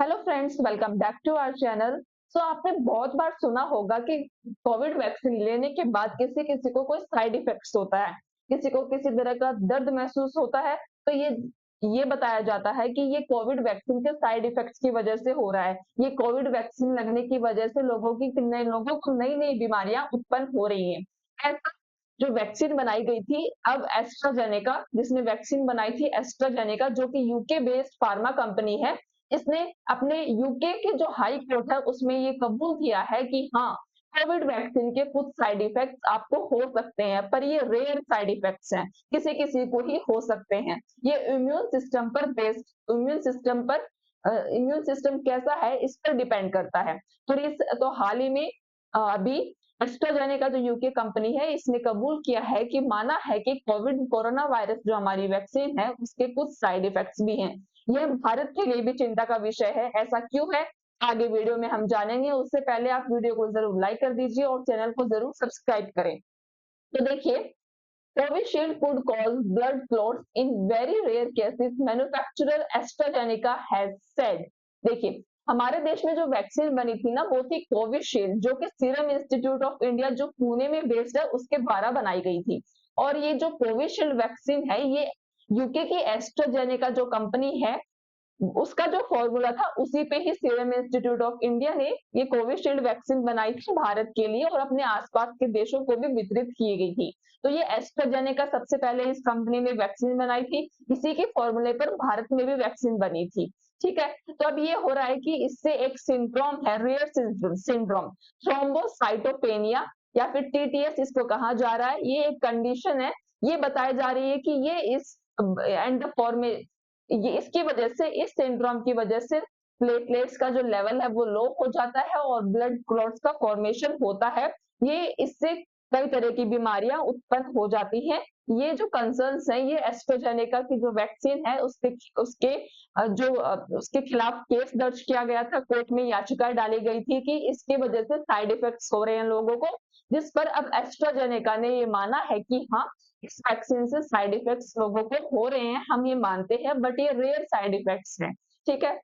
Hello friends, welcome back to our channel. आपने बहुत बार सुना होगा कि कोविड वैक्सीन लेने के बाद किसी किसी को कोई साइड इफेक्ट्स होता है, किसी को किसी तरह का दर्द महसूस होता है। तो ये बताया जाता है कि ये कोविड वैक्सीन के साइड इफेक्ट्स की वजह से हो रहा है। ये कोविड वैक्सीन लगने की वजह से लोगों को नई नई बीमारियां उत्पन्न हो रही हैं। ऐसा जो वैक्सीन बनाई गई थी, अब एस्ट्राजेनेका जिसने वैक्सीन बनाई थी, एस्ट्राजेनेका जो कि यूके बेस्ड फार्मा कंपनी है, इसने अपने यूके के जो हाई कोर्ट है उसमें ये कबूल किया है कि हाँ, कोविड वैक्सीन के कुछ साइड इफेक्ट्स आपको हो सकते हैं, पर ये रेयर साइड इफेक्ट्स हैं, किसी किसी को ही हो सकते हैं। ये इम्यून सिस्टम कैसा है इस पर डिपेंड करता है। तो हाल ही में अभी एस्ट्राजेनेका जो यूके कंपनी है, इसने कबूल किया है कि माना है कि कोरोना वायरस जो हमारी वैक्सीन है उसके कुछ साइड इफेक्ट्स भी हैं। यह भारत के लिए भी चिंता का विषय है। ऐसा क्यों है, आगे वीडियो में हम जानेंगे। उससे पहले आप वीडियो को जरूर लाइक कर दीजिए और चैनल को जरूर सब्सक्राइब करें। तो देखिए, Covishield could cause blood clots in very rare cases, manufacturer AstraZeneca has said. देखिए, हमारे देश में जो वैक्सीन बनी थी ना, वो थी कोविशील्ड, जो कि सीरम इंस्टीट्यूट ऑफ इंडिया जो पुणे में बेस्ड है उसके द्वारा बनाई गई थी। और ये जो कोविशील्ड वैक्सीन है, ये यूके की एस्ट्राजेनेका जो कंपनी है उसका जो फॉर्मूला था उसी पे ही सीरम इंस्टीट्यूट ऑफ इंडिया ने ये कोविशील्ड वैक्सीन बनाई थी भारत के लिए, और अपने आसपास के देशों को भी वितरित की गई थी। तो ये एस्ट्राजेनेका सबसे पहले इस कंपनी ने वैक्सीन बनाई थी, इसी के फॉर्मूले पर भारत में भी वैक्सीन बनी थी। ठीक है, तो अब ये हो रहा है कि इससे एक सिंड्रोम है, रेयर सिंड्रोम, थ्रोम्बोसाइटोपेनिया या फिर टीटीएस इसको कहा जा रहा है। ये एक कंडीशन है, ये बताई जा रही है कि ये इस एंड फॉर्मे ये इसकी वजह से, इस सिंड्रोम की वजह से प्लेटलेट्स का जो लेवल है वो लो हो जाता है और ब्लड क्लॉट्स का फॉर्मेशन होता है। ये इससे कई तरह की बीमारियां उत्पन्न हो जाती हैं। ये जो कंसर्न्स हैं, ये एस्ट्राजेनेका की जो वैक्सीन है उसके उसके उसके खिलाफ केस दर्ज किया गया था, कोर्ट में याचिका डाली गई थी कि इसकी वजह से साइड इफेक्ट्स हो रहे हैं लोगों को, जिस पर अब एस्ट्राजेनेका ने ये माना है कि हाँ, इस वैक्सीन से साइड इफेक्ट्स लोगों को हो रहे हैं, हम ये मानते हैं, बट ये रेयर साइड इफेक्ट्स हैं। ठीक है,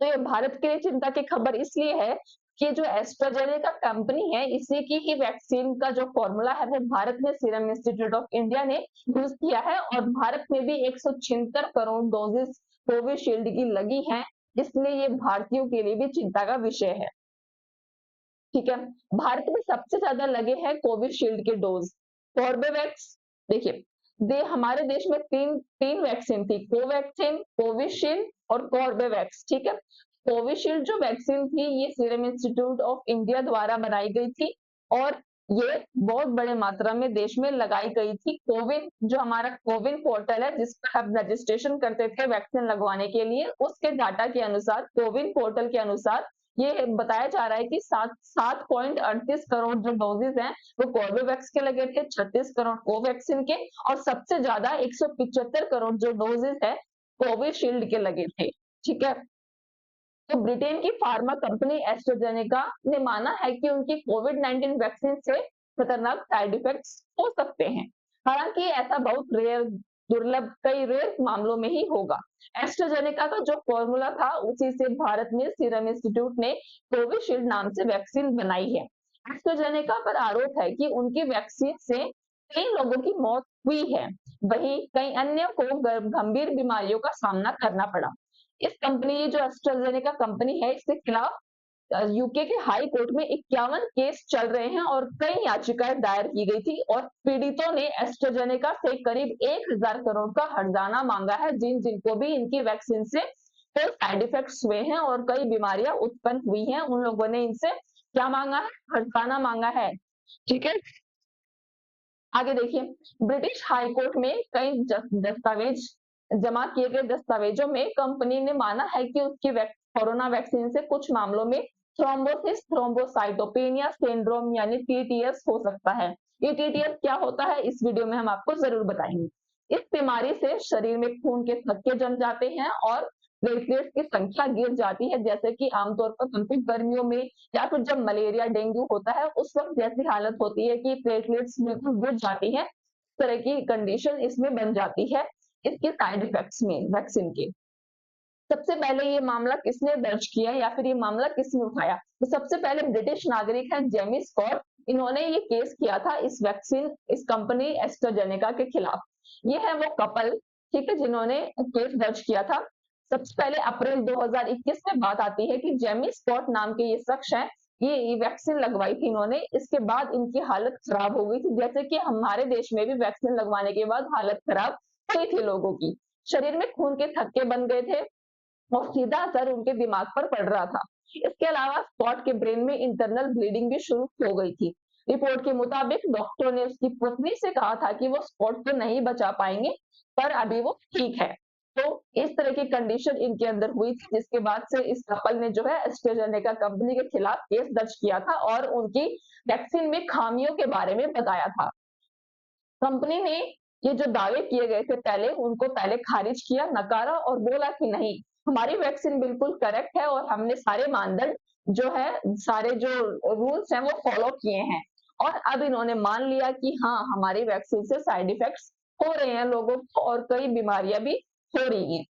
तो ये भारत के लिए चिंता की खबर इसलिए है कि जो एस्ट्राजेनेका कंपनी है, इसी की ही वैक्सीन का जो फॉर्मूला है वो भारत में सीरम इंस्टीट्यूट ऑफ इंडिया ने यूज किया है, और भारत में भी 176 करोड़ डोजेस कोविशील्ड की लगी हैं। इसलिए ये भारतीयों के लिए भी चिंता का विषय है। ठीक है, भारत में सबसे ज्यादा लगे हैं कोविशील्ड के डोज। कॉर्बेवैक्स, देखिए, हमारे देश में तीन तीन वैक्सीन थी, कोवैक्सीन, कोविशील्ड और कॉर्बेवैक्स। ठीक है, कोविशील्ड जो वैक्सीन थी ये सीरम इंस्टीट्यूट ऑफ इंडिया द्वारा बनाई गई थी, और ये बहुत बड़े मात्रा में देश में लगाई गई थी। कोविन, जो हमारा कोविन पोर्टल है जिस पर हम रजिस्ट्रेशन करते थे वैक्सीन लगवाने के लिए, उसके डाटा के अनुसार, कोविन पोर्टल के अनुसार ये बताया जा रहा है कि 7.38 करोड़ जो डोजेज हैं वो कॉर्बेवैक्स के लगे थे, 36 करोड़ कोवैक्सीन के, और सबसे ज्यादा 175 करोड़ जो डोजेज है कोविशील्ड के लगे थे। ठीक है, तो ब्रिटेन की फार्मा कंपनी एस्ट्राजेनेका ने माना है कि उनकी कोविड-19 वैक्सीन से खतरनाक साइड इफेक्ट्स हो सकते हैं। हालांकि ऐसा बहुत रेयर, दुर्लभ, कई रेयर मामलों में ही होगा। एस्ट्राजेनेका का जो फॉर्मूला था उसी से भारत में सीरम इंस्टीट्यूट ने कोविशील्ड नाम से वैक्सीन बनाई है। एस्ट्राजेनेका पर आरोप है कि उनकी वैक्सीन से कई लोगों की मौत हुई है, वहीं कई अन्य को गंभीर बीमारियों का सामना करना पड़ा। इस कंपनी, ये जो एस्ट्राजेनेका कंपनी है, इसके खिलाफ यूके के हाई कोर्ट में 51 केस चल रहे हैं और कई याचिकाएं दायर की गई थी, और पीड़ितों ने एस्ट्राजेनेका से करीब 1000 करोड़ का हर्जाना मांगा है, जिनको भी इनकी वैक्सीन से कई साइड इफेक्ट्स हुए हैं और कई बीमारियां उत्पन्न हुई हैं, उन लोगों ने इनसे क्या मांगा है, हर्जाना मांगा है। ठीक है, आगे देखिए, ब्रिटिश हाई कोर्ट में कई दस्तावेज जमा किए गए दस्तावेजों में कंपनी ने माना है कि उसकी कोरोना वैक्सीन से कुछ मामलों में थ्रोम्बोसिस थ्रोम्बोसाइटोपेनिया सिंड्रोम यानी टीटीएस हो सकता है। ये टीटीएस क्या होता है इस वीडियो में हम आपको जरूर बताएंगे। इस बीमारी से शरीर में खून के थक्के जम जाते हैं और प्लेटलेट्स की संख्या गिर जाती है, जैसे कि आमतौर पर हमको गर्मियों में या फिर जब मलेरिया डेंगू होता है उस वक्त जैसी हालत होती है कि प्लेटलेट्स बिल्कुल गिर जाती है, इस तरह की कंडीशन इसमें बन जाती है इसके साइड इफेक्ट्स में वैक्सीन के। सबसे पहले ये मामला किसने दर्ज किया या फिर ये मामला किसने उठाया? तो सबसे पहले ब्रिटिश नागरिक हैं जेमी स्कॉट, इन्होंने ये केस किया था इस कंपनी एस्ट्राजेनेका के खिलाफ। ये है वो कपल, ठीक है, जिन्होंने केस दर्ज किया था। सबसे पहले अप्रैल 2021 में बात आती है कि जेमी स्कॉट नाम के ये शख्स हैं, ये वैक्सीन लगवाई थी इन्होंने, इसके बाद इनकी हालत खराब हो गई थी, जैसे कि हमारे देश में भी वैक्सीन लगवाने के बाद हालत खराब हुई थी लोगों की। शरीर में खून के थक्के बन गए थे और सीधा असर उनके दिमाग पर पड़ रहा था। इसके अलावा स्कॉट के ब्रेन में इंटरनल ब्लीडिंग भी शुरू हो गई थी। रिपोर्ट के मुताबिक डॉक्टरों ने उसकी पत्नी से कहा था कि वो स्कॉट को नहीं बचा पाएंगे, पर अभी वो ठीक है। तो इस तरह की कंडीशन इनके अंदर हुई थी, जिसके बाद से इस कपल ने जो है एस्ट्राजेनेका कंपनी के खिलाफ केस दर्ज किया था और उनकी वैक्सीन में खामियों के बारे में बताया था। कंपनी ने ये जो दावे किए गए थे पहले, उनको पहले खारिज किया, नकारा और बोला कि नहीं, हमारी वैक्सीन बिल्कुल करेक्ट है और हमने सारे मानदंड जो है, सारे जो रूल्स हैं वो फॉलो किए हैं। और अब इन्होंने मान लिया कि हाँ, हमारी वैक्सीन से साइड इफेक्ट्स हो रहे हैं लोगों को और कई बीमारियां भी हो रही हैं।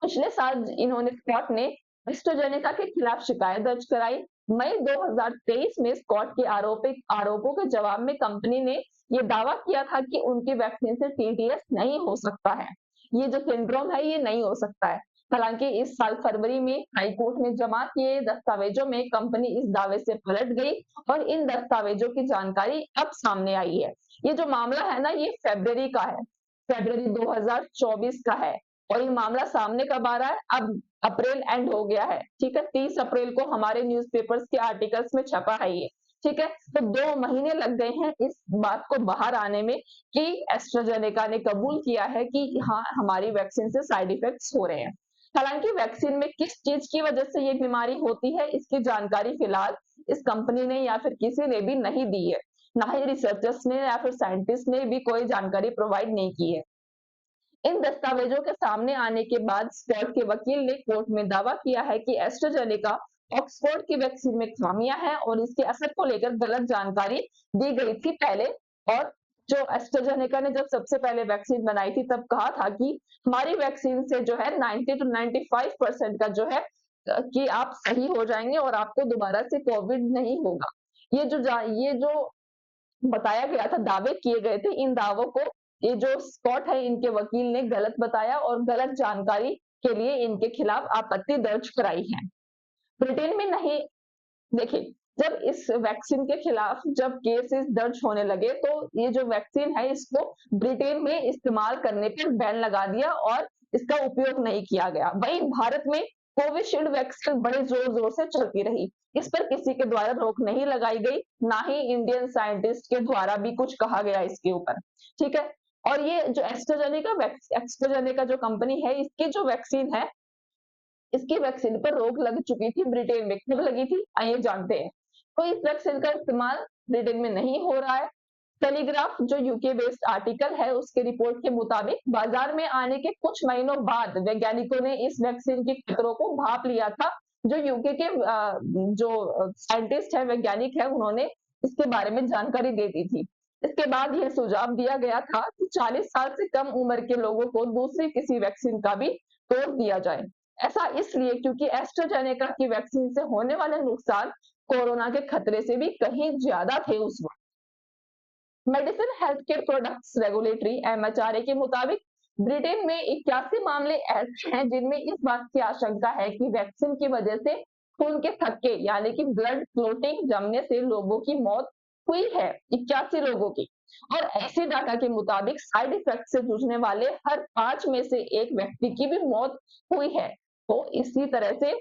पिछले साल इन्होंने स्कॉट ने एस्ट्राजेनेका के खिलाफ शिकायत दर्ज कराई। मई 2023 में स्कॉट के आरोपों के जवाब में कंपनी ने ये दावा किया था कि उनकी वैक्सीन से टीटीएस नहीं हो सकता है। ये जो सिंड्रोम है ये नहीं हो सकता है। हालांकि इस साल फरवरी में हाई कोर्ट में जमा किए दस्तावेजों में कंपनी इस दावे से पलट गई और इन दस्तावेजों की जानकारी अब सामने आई है। ये जो मामला है ना, ये फरवरी का है, फरवरी 2024 का है। और ये मामला सामने कब आ रहा है? अब अप्रैल एंड हो गया है, ठीक है, 30 अप्रैल को हमारे न्यूज़पेपर्स के आर्टिकल्स में छपा है ये, ठीक है। तो 2 महीने लग गए हैं इस बात को बाहर आने में कि एस्ट्राजेनेका ने कबूल किया है कि हाँ, हमारी वैक्सीन से साइड इफेक्ट्स हो रहे हैं। हालांकि वैक्सीन में किस चीज की वजह से ये बीमारी होती है, इसकी जानकारी फिलहाल इस कंपनी ने या फिर किसी ने भी नहीं दी है। ना ही रिसर्चर्स ने या फिर साइंटिस्ट ने भी कोई जानकारी प्रोवाइड नहीं की है। इन दस्तावेजों के सामने आने के बाद स्कॉट के वकील ने कोर्ट में दावा किया है कि एस्ट्राजेनेका ऑक्सफोर्ड की वैक्सीन में खामियां हैं और इसके असर को लेकर गलत जानकारी दी गई थी पहले। और जो एस्ट्राजेनेका ने जब सबसे पहले वैक्सीन बनाई थी तब कहा था कि हमारी वैक्सीन से जो है 90 to 95% का जो है कि आप सही हो जाएंगे और आपको दोबारा से कोविड नहीं होगा। ये जो बताया गया था, दावे किए गए थे, इन दावों को ये जो स्कॉट है इनके वकील ने गलत बताया और गलत जानकारी के लिए इनके खिलाफ आपत्ति दर्ज कराई है। ब्रिटेन में नहीं, देखिए, जब इस वैक्सीन के खिलाफ जब केसेस दर्ज होने लगे तो ये जो वैक्सीन है इसको ब्रिटेन में इस्तेमाल करने पर बैन लगा दिया और इसका उपयोग नहीं किया गया। वहीं भारत में कोविशील्ड वैक्सीन बड़े जोर-जोर से चलती रही। इस पर किसी के द्वारा रोक नहीं लगाई गई, ना ही इंडियन साइंटिस्ट के द्वारा भी कुछ कहा गया इसके ऊपर, ठीक है? और ये जो एस्ट्राजेनेका जो कंपनी है, इसकी जो वैक्सीन है, इसकी वैक्सीन पर रोक लग चुकी थी ब्रिटेन में। कब लगी थी? आइए जानते हैं। तो इस वैक्सीन का इस्तेमाल ब्रिटेन में नहीं हो रहा है। टेलीग्राफ जो यूके बेस्ड आर्टिकल है, उसके रिपोर्ट के मुताबिक बाजार में आने के कुछ महीनों बाद वैज्ञानिकों ने इस वैक्सीन के खतरों को भांप लिया था। जो यूके के जो साइंटिस्ट है, वैज्ञानिक है, उन्होंने इसके बारे में जानकारी दे दी थी। इसके बाद यह सुझाव दिया गया था कि 40 साल से कम उम्र के लोगों को दूसरी किसी वैक्सीन का भी डोज दिया जाए। ऐसा इसलिए क्योंकि एस्ट्राजेनेका की वैक्सीन से होने वाले नुकसान कोरोना के खतरे से भी कहीं ज्यादा थे उस वक्त। Medicine health care products regulatory MHRA के मुताबिक ब्रिटेन में 81 मामले ऐसे हैं जिनमें इस बात की आशंका है कि वैक्सीन की वजह से खून के थक्के यानी कि ब्लड क्लोटिंग जमने से लोगों की मौत हुई है, 81 लोगों की। और ऐसे डाटा के मुताबिक साइड इफेक्ट से जूझने वाले हर 5 में से एक व्यक्ति की भी मौत हुई है। तो इसी तरह से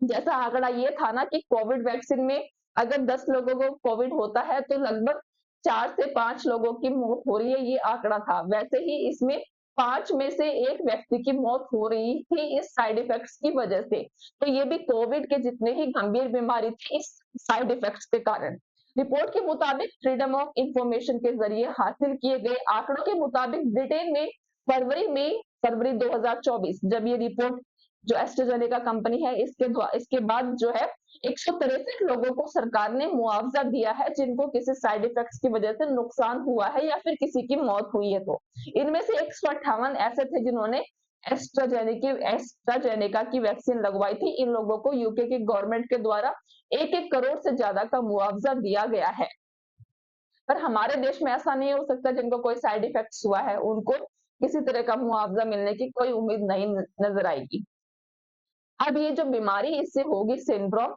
जैसा आंकड़ा ये था ना कि कोविड वैक्सीन में अगर 10 लोगों को कोविड होता है तो लगभग 4 से 5 लोगों की मौत हो रही है, ये आंकड़ा था। वैसे ही इसमें 5 में से 1 व्यक्ति की मौत हो रही थी इस साइड इफेक्ट्स की वजह से। तो ये भी कोविड के जितने ही गंभीर बीमारी थी इस साइड इफेक्ट्स के कारण। रिपोर्ट के मुताबिक फ्रीडम ऑफ इंफॉर्मेशन के जरिए हासिल किए गए आंकड़ों के मुताबिक ब्रिटेन में फरवरी 2024 जब ये रिपोर्ट जो एस्ट्राजेनेका कंपनी है इसके बाद जो है 163 लोगों को सरकार ने मुआवजा दिया है जिनको किसी साइड इफेक्ट्स की वजह से नुकसान हुआ है या फिर किसी की मौत हुई है। तो इनमें से 158 ऐसे थे जिन्होंने एस्ट्राजेनेका की वैक्सीन लगवाई थी। इन लोगों को यूके की गवर्नमेंट के द्वारा 1-1 करोड़ से ज़्यादा का मुआवज़ा दिया गया है। पर हमारे देश में ऐसा नहीं हो सकता, जिनको कोई साइड इफ़ेक्ट्स हुआ है, उनको किसी तरह का मुआवज़ा मिलने की कोई उम्मीद नहीं नज़र आएगी। अब ये जो बीमारी इससे होगी सिंड्रोम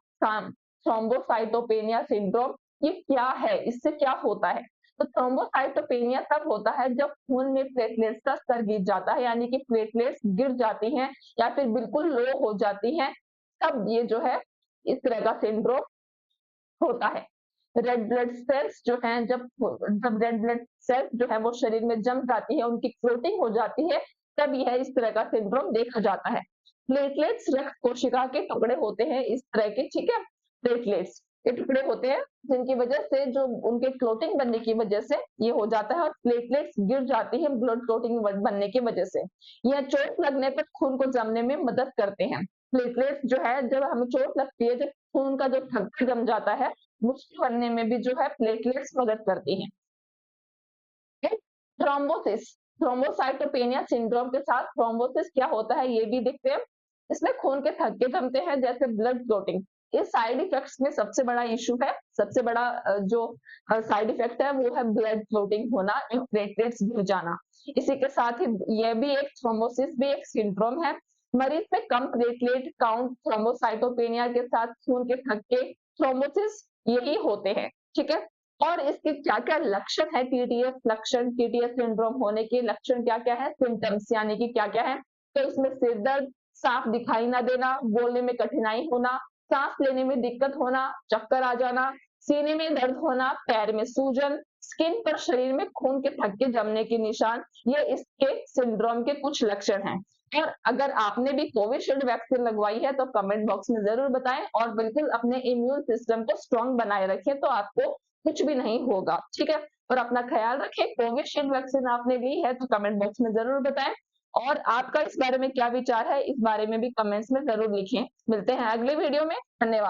थ्रोम्बोसाइटोपेनिया सिंड्रोम, ये क्या है? इससे क्या होता है? तो थ्रोम्बोसाइटोपेनिया तब होता है जब खून में प्लेटलेट्स का स्तर गिर जाता है, यानी कि प्लेटलेट्स गिर जाती हैं या फिर बिल्कुल लो हो जाती हैं, तब ये जो है इस तरह का सिंड्रोम होता है। रेड ब्लड सेल्स जो हैं जब रेड ब्लड सेल्स जो है वो शरीर में जम जाती है, उनकी क्लोटिंग हो जाती है, तब यह इस तरह का सिंड्रोम देखा जाता है। प्लेटलेट्स रक्त कोशिका के टुकड़े होते हैं इस तरह के, ठीक है? प्लेटलेट्स के टुकड़े होते हैं जिनकी वजह से जो उनके क्लोटिंग बनने की वजह से ये हो जाता है और प्लेटलेट्स गिर जाती है ब्लड क्लोटिंग बनने की वजह से। यह चोट लगने पर खून को जमने में मदद करते हैं। प्लेटलेट्स जो है जब हमें चोट लगती है, जब खून का जो थक्का जम जाता है, उसको बनने में भी जो है प्लेटलेट्स मदद करती हैं। थ्रोम्बोसिस थ्रोम्बोसाइटोपेनिया सिंड्रोम के साथ थ्रोम्बोसिस क्या होता है ये भी देखते हैं। इसमें खून के थक्के जमते हैं जैसे ब्लड क्लॉटिंग। ये साइड इफेक्ट्स में सबसे बड़ा इश्यू है, सबसे बड़ा जो साइड इफेक्ट है वो है ब्लड क्लॉटिंग होना और प्लेटलेट्स गिर जाना। इसी के साथ ही ये भी एक थ्रोम्बोसिस भी एक सिंड्रोम है। मरीज में कम प्लेटलेट काउंट थ्रोम्बोसाइटोपेनिया के साथ खून के थक्के थ्रोम्बोसिस यही होते हैं, ठीक है? और इसके क्या-क्या लक्षण है, टीटीएस लक्षण, टीटीएस सिंड्रोम होने के लक्षण क्या-क्या है, सिम्पटम्स यानी कि क्या-क्या है? तो इसमें सिर दर्द, साफ दिखाई ना देना, बोलने में कठिनाई होना, सांस लेने में दिक्कत होना, चक्कर आ जाना, सीने में दर्द होना, पैर में सूजन, स्किन पर शरीर में खून के थक्के जमने के निशान, ये इसके सिंड्रोम के कुछ लक्षण हैं। और अगर आपने भी कोविशील्ड वैक्सीन लगवाई है तो कमेंट बॉक्स में ज़रूर बताएँ और बिल्कुल अपने इम्यून सिस्टम को स्ट्रॉन्ग बनाए रखें, तो आपको कुछ भी नहीं होगा, ठीक है? और अपना ख्याल रखें, कोविशील्ड वैक्सीन आपने ली है तो कमेंट बॉक्स में ज़रूर बताएँ और आपका इस बारे में क्या विचार है, इस बारे में भी कमेंट्स में ज़रूर लिखें। मिलते हैं अगले वीडियो में, धन्यवाद।